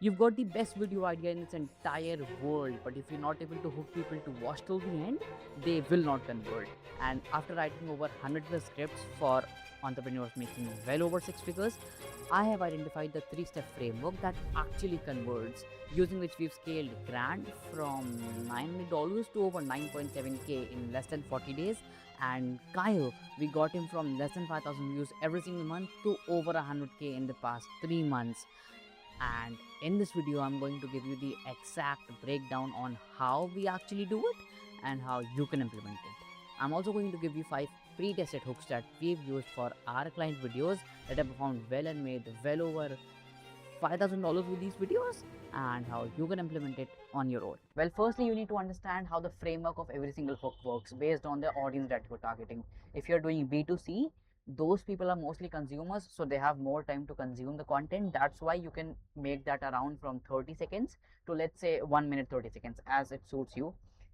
You've got the best video idea in its entire world, but if you're not able to hook people to watch till the end, they will not convert. And after writing over 100 plus scripts for entrepreneurs making well over six figures, I have identified the three-step framework that actually converts, using which we've scaled Grant from $900 to over 9.7K in less than 40 days. And Kyle, we got him from less than 5,000 views every single month to over 100K in the past 3 months. And in this video I'm going to give you the exact breakdown on how we actually do it and how you can implement it. I'm also going to give you 5 pre-tested hooks that we've used for our client videos that have performed well and made well over $5,000 with these videos, and how you can implement it on your own. Well, firstly, you need to understand how the framework of every single hook works based on the audience that you're targeting. If you're doing B2C, those people are mostly consumers, so they have more time to consume the content. That's why you can make that around from 30 seconds to, let's say, 1 minute 30 seconds as it suits you.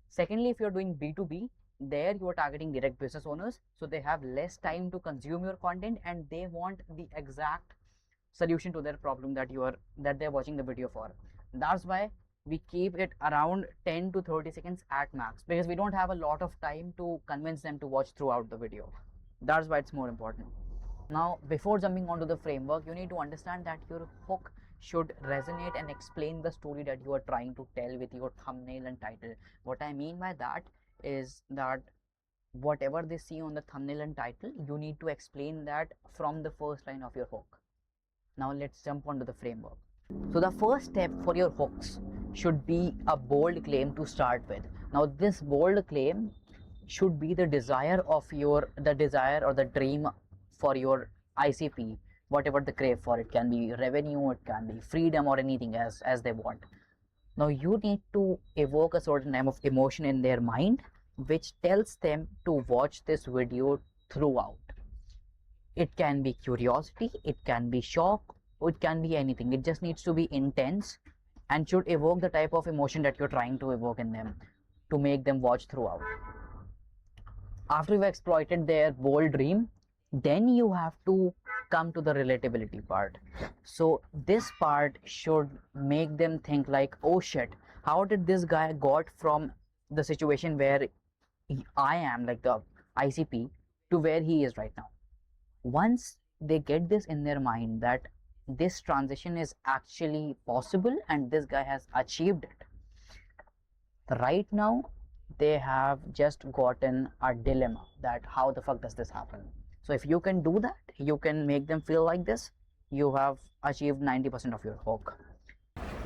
Secondly, if you're doing B2B, there you are targeting direct business owners, so they have less time to consume your content and they want the exact solution to their problem that they're watching the video for. That's why we keep it around 10 to 30 seconds at max, because we don't have a lot of time to convince them to watch throughout the video. That's why it's more important. Now, before jumping onto the framework, you need to understand that your hook should resonate and explain the story that you are trying to tell with your thumbnail and title. What I mean by that is that whatever they see on the thumbnail and title, you need to explain that from the first line of your hook. Now let's jump onto the framework. So the first step for your hooks should be a bold claim to start with. Now this bold claim should be the desire or the dream for your ICP, whatever the crave for. It can be revenue, it can be freedom, or anything as they want. Now you need to evoke a certain type of emotion in their mind which tells them to watch this video throughout. It can be curiosity, it can be shock, it can be anything. It just needs to be intense and should evoke the type of emotion that you're trying to evoke in them to make them watch throughout. After you've exploited their bold dream, then you have to come to the relatability part. So this part should make them think like, oh shit, how did this guy got from the situation where I am, like the ICP, to where he is right now. Once they get this in their mind that this transition is actually possible and this guy has achieved it, right now they have just gotten a dilemma that how the fuck does this happen. So if you can do that, you can make them feel like this, you have achieved 90% of your hook.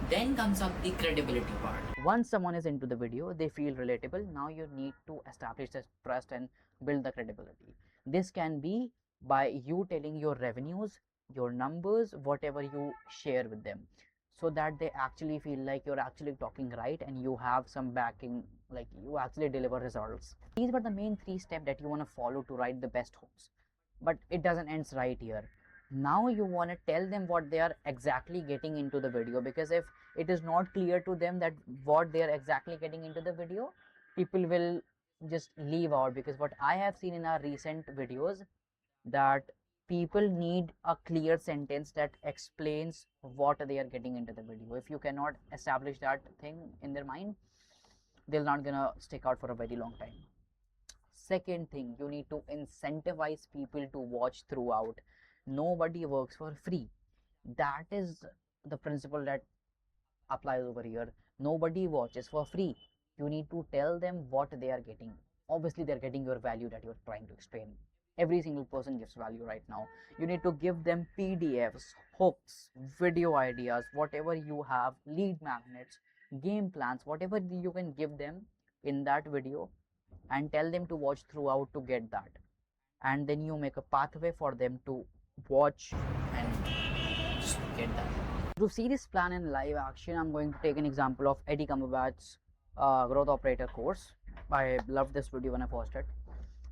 Then comes up the credibility part. Once someone is into the video, they feel relatable. Now you need to establish this trust and build the credibility. This can be by you telling your revenues, your numbers, whatever you share with them, so that they actually feel like you're actually talking right and you have some backing, like you actually deliver results. These were the main 3 steps that you want to follow to write the best hooks. But it doesn't end right here. Now you want to tell them what they are exactly getting into the video, because if it is not clear to them that what they are exactly getting into the video, people will just leave out. Because what I have seen in our recent videos, that people need a clear sentence that explains what they are getting into the video. If you cannot establish that thing in their mind, they're not gonna stick out for a very long time. Second thing, you need to incentivize people to watch throughout. Nobody works for free. That is the principle that applies over here. Nobody watches for free. You need to tell them what they are getting. Obviously they're getting your value that you're trying to explain. Every single person gives value right now. You need to give them PDFs, hooks, video ideas, whatever you have, lead magnets, game plans, whatever you can give them in that video, and tell them to watch throughout to get that. And then you make a pathway for them to watch and just get that. To see this plan in live action, I'm going to take an example of Eddie Cumberbatch's growth operator course. I loved this video when I watched it.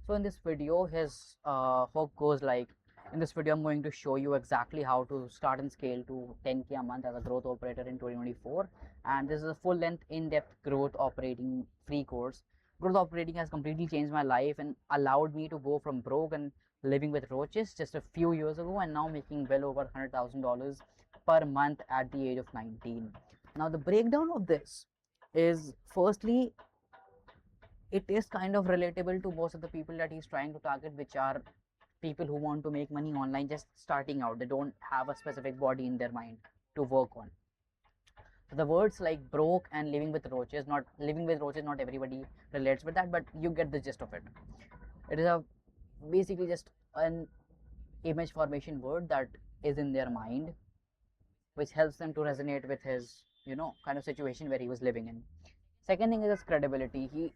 So in this video, his hook goes like, in this video I'm going to show you exactly how to start and scale to 10k a month as a growth operator in 2024. And this is a full length in-depth growth operating free course. Growth operating has completely changed my life and allowed me to go from broke and living with roaches just a few years ago, and now making well over $100,000 per month at the age of 19. Now the breakdown of this is, firstly, it is kind of relatable to most of the people that he's trying to target, which are people who want to make money online, just starting out. They don't have a specific body in their mind to work on. So the words like broke and living with roaches, not living with roaches, not everybody relates with that, but you get the gist of it. It is a basically just an image formation word that is in their mind, which helps them to resonate with his, kind of situation where he was living in. Second thing is his credibility. He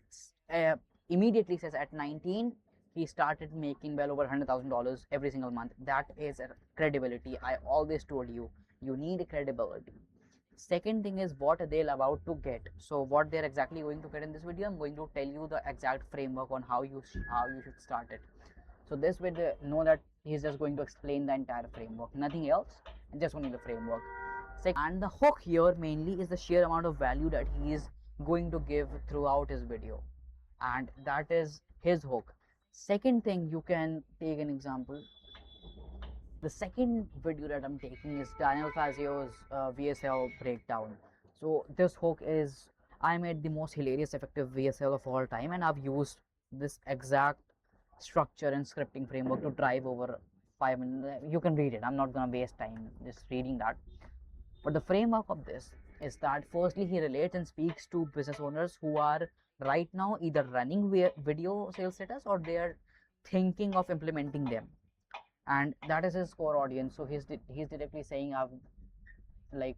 immediately says at 19 he started making well over $100,000 every single month. That is a credibility. I always told you, you need credibility. Second thing is what they're about to get. So what they're exactly going to get in this video, I'm going to tell you the exact framework on how you should start it. So this way they know that he's just going to explain the entire framework, nothing else, just only the framework. And the hook here mainly is the sheer amount of value that he is going to give throughout his video, and that is his hook. Second thing, you can take an example. The second video that I'm taking is Daniel Fazio's VSL breakdown. So this hook is, I made the most hilarious effective VSL of all time, and I've used this exact structure and scripting framework to drive over 5 minutes. You can read it. I'm not gonna waste time just reading that. But the framework of this is that firstly he relates and speaks to business owners who are right now either running video sales status or they are thinking of implementing them, and that is his core audience. So he's directly saying, I've like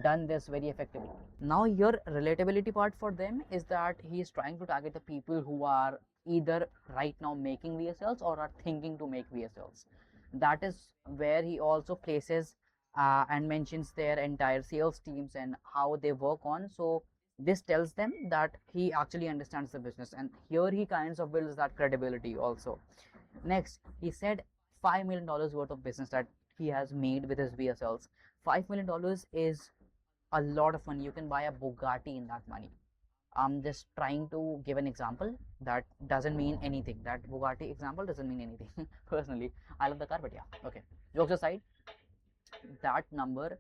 done this very effectively. Now your relatability part for them is that he is trying to target the people who are either right now making VSLs or are thinking to make VSLs. That is where he also places and mentions their entire sales teams and how they work on. So this tells them that he actually understands the business, and here he kinds of builds that credibility also. Next, he said $5 million worth of business that he has made with his VSLs. $5 million is a lot of money. You can buy a Bugatti in that money. I'm just trying to give an example that doesn't mean anything. That Bugatti example doesn't mean anything. Personally, I love the car, but yeah, okay. Jokes aside, that number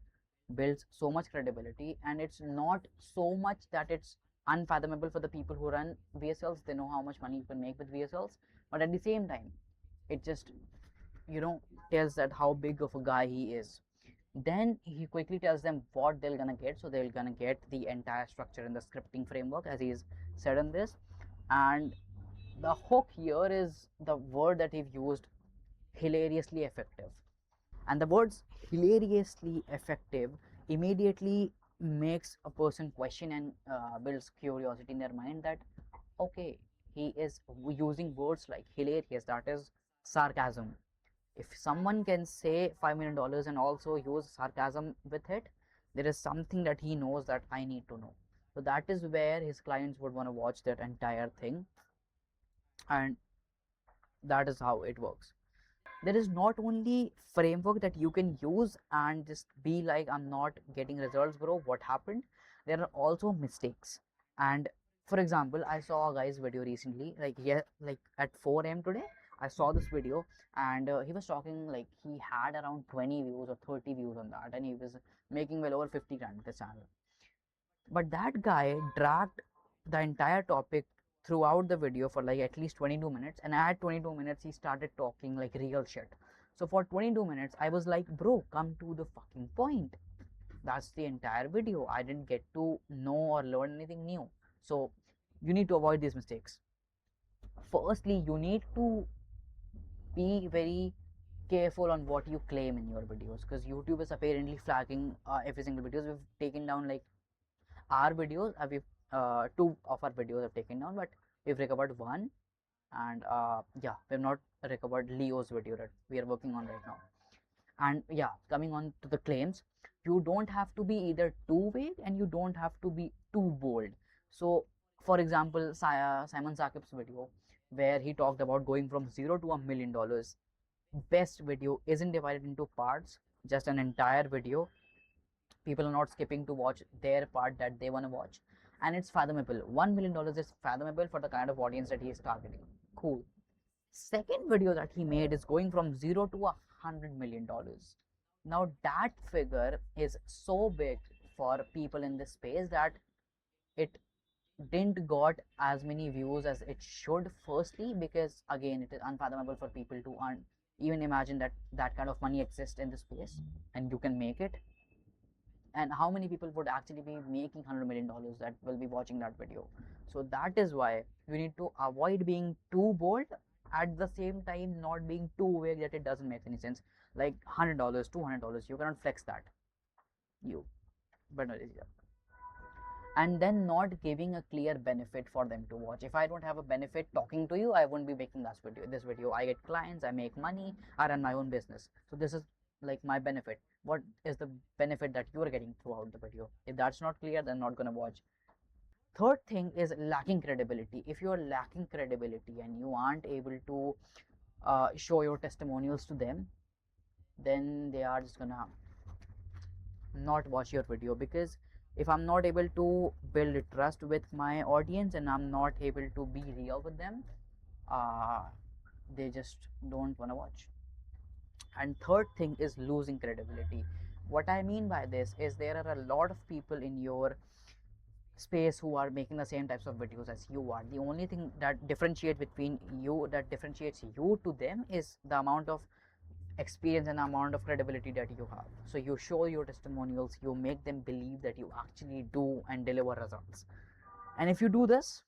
builds so much credibility, and it's not so much that it's unfathomable for the people who run VSLs. They know how much money you can make with VSLs, but at the same time, it just tells that how big of a guy he is. Then he quickly tells them what they're gonna get. So they're gonna get the entire structure in the scripting framework, as he's said in this. And the hook here is the word that he's used, hilariously effective. And the words hilariously effective immediately makes a person question and builds curiosity in their mind that, okay, he is using words like hilarious, that is sarcasm. If someone can say $5 million and also use sarcasm with it, there is something that he knows that I need to know. So that is where his clients would want to watch that entire thing, and that is how it works. There is not only framework that you can use and just be like, I'm not getting results, bro, what happened. There are also mistakes. And for example, I saw a guy's video recently, like at 4 a.m. today I saw this video, and he was talking like he had around 20 views or 30 views on that, and he was making well over 50 grand with his channel. But that guy dragged the entire topic throughout the video for like at least 22 minutes, and at 22 minutes he started talking like real shit. So for 22 minutes I was like, bro, come to the fucking point. That's the entire video. I didn't get to know or learn anything new. So you need to avoid these mistakes. Firstly, you need to be very careful on what you claim in your videos, because YouTube is apparently flagging every single videos. We've taken down like our videos, we've two of our videos have taken down, but we've recovered one, and yeah, we've not recovered Leo's video that we are working on right now. And yeah, coming on to the claims, you don't have to be either too vague and you don't have to be too bold. So for example, Simon Sakib's video where he talked about going from $0 to $1 million, best video isn't divided into parts, just an entire video. People are not skipping to watch their part that they want to watch, and it's fathomable. $1 million is fathomable for the kind of audience that he is targeting. Cool. Second video that he made is going from $0 to $100 million. Now that figure is so big for people in this space that it didn't got as many views as it should, firstly because again it is unfathomable for people to even imagine that that kind of money exists in the space and you can make it. And how many people would actually be making $100 million that will be watching that video? So that is why you need to avoid being too bold, at the same time not being too vague that it doesn't make any sense. Like $100, $200, you cannot flex that, you but not easier. And then not giving a clear benefit for them to watch. If I don't have a benefit talking to you, I won't be making this video. I get clients, I make money, I run my own business, so this is like my benefit. What is the benefit that you are getting throughout the video? If that's not clear, then not gonna watch. Third thing is lacking credibility. If you are lacking credibility and you aren't able to show your testimonials to them, then they are just gonna not watch your video. Because if I'm not able to build trust with my audience and I'm not able to be real with them, uh, they just don't want to watch. And third thing is losing credibility. What I mean by this is there are a lot of people in your space who are making the same types of videos as you are. The only thing that differentiates you to them is the amount of experience and amount of credibility that you have. So you show your testimonials, you make them believe that you actually do and deliver results. And if you do this,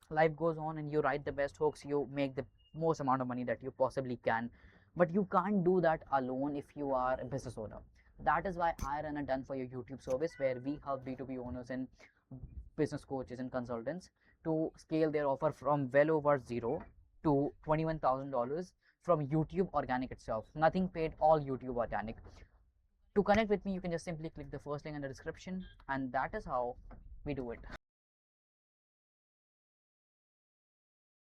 life goes on and you write the best hooks, you make the most amount of money that you possibly can. But you can't do that alone if you are a business owner. That is why I run a done for your YouTube service, where we help B2B owners and business coaches and consultants to scale their offer from well over zero to $21,000 from YouTube organic itself. Nothing paid, all YouTube organic. To connect with me, you can just simply click the first link in the description, and that is how we do it.